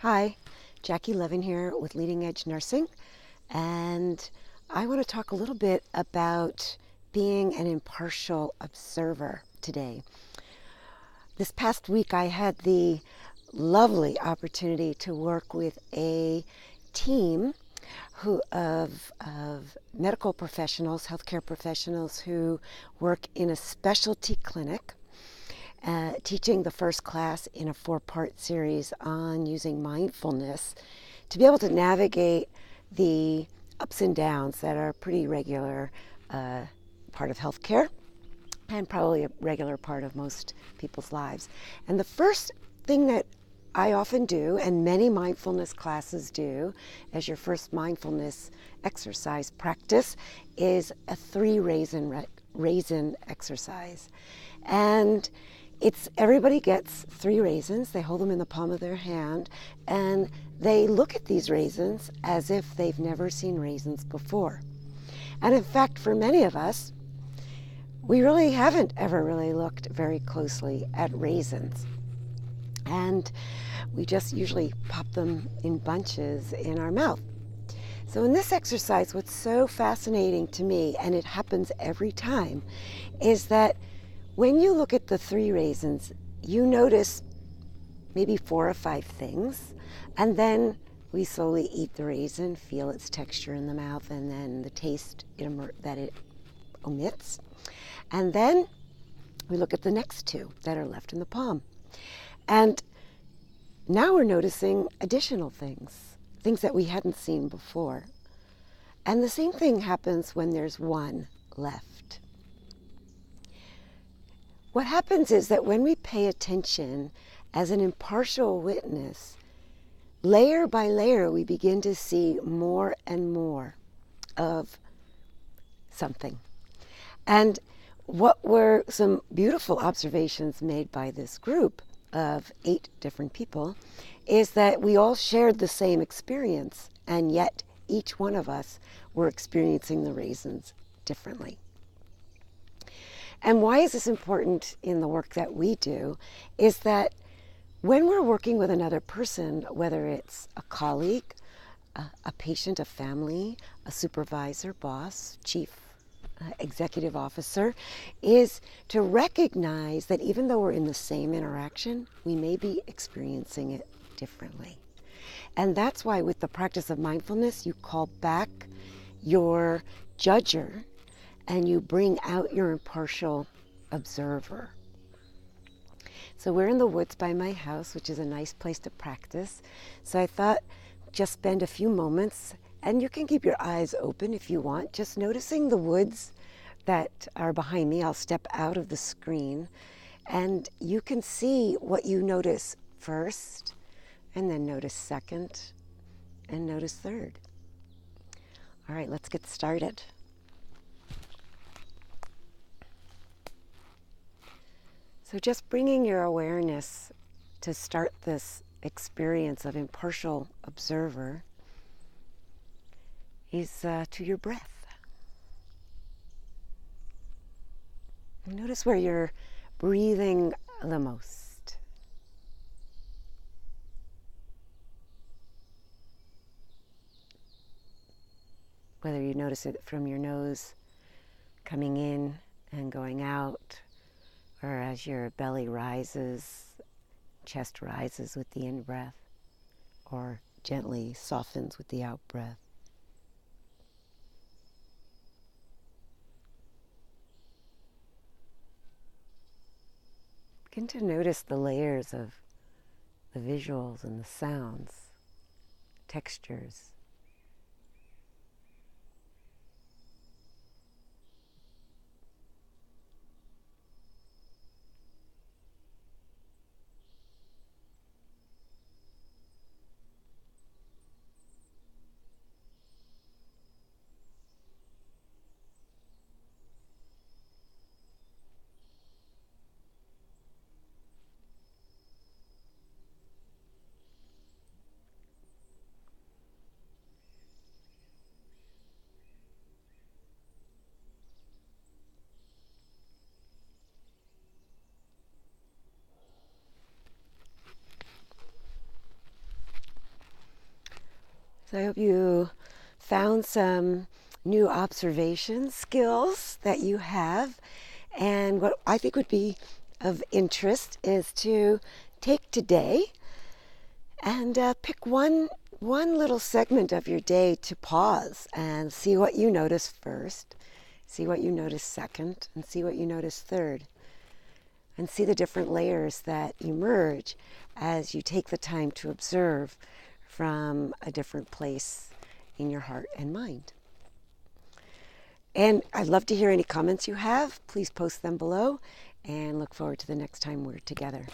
Hi, Jackie Levin here with Leading Edge Nursing, and I want to talk a little bit about being an impartial observer today. This past week, I had the lovely opportunity to work with a team of medical professionals, healthcare professionals who work in a specialty clinic, teaching the first class in a 4-part series on using mindfulness to be able to navigate the ups and downs that are pretty regular part of healthcare and probably a regular part of most people's lives. And the first thing that I often do, and many mindfulness classes do, as your first mindfulness exercise practice, is a 3 raisin exercise. And everybody gets 3 raisins. They hold them in the palm of their hand, and they look at these raisins as if they've never seen raisins before. And in fact, for many of us, we really haven't ever really looked very closely at raisins. And we just usually pop them in bunches in our mouth. So in this exercise, what's so fascinating to me, and it happens every time, is that when you look at the 3 raisins, you notice maybe 4 or 5 things, and then we slowly eat the raisin, feel its texture in the mouth, and then the taste that it omits. And then we look at the next 2 that are left in the palm. And now we're noticing additional things that we hadn't seen before. And the same thing happens when there's 1 left. What happens is that when we pay attention as an impartial witness, layer by layer, we begin to see more and more of something. And what were some beautiful observations made by this group of 8 different people is that we all shared the same experience, and yet each one of us were experiencing the raisins differently. And why is this important in the work that we do is that when we're working with another person, whether it's a colleague, a patient, a family, a supervisor, boss, chief, executive officer, is to recognize that even though we're in the same interaction, we may be experiencing it differently. And that's why with the practice of mindfulness, you call back your judger and you bring out your impartial observer. So we're in the woods by my house, which is a nice place to practice. So I thought just spend a few moments, and you can keep your eyes open if you want, just noticing the woods that are behind me. I'll step out of the screen, and you can see what you notice first, and then notice second, and notice third. All right, let's get started. So just bringing your awareness to start this experience of impartial observer is to your breath. Notice where you're breathing the most. Whether you notice it from your nose coming in and going out, or as your belly rises, chest rises with the in-breath, or gently softens with the out-breath. Begin to notice the layers of the visuals and the sounds, textures. So I hope you found some new observation skills that you have. And what I think would be of interest is to take today and pick one little segment of your day to pause and see what you notice first, see what you notice second, and see what you notice third. And see the different layers that emerge as you take the time to observe from a different place in your heart and mind. And I'd love to hear any comments you have. Please post them below, and look forward to the next time we're together.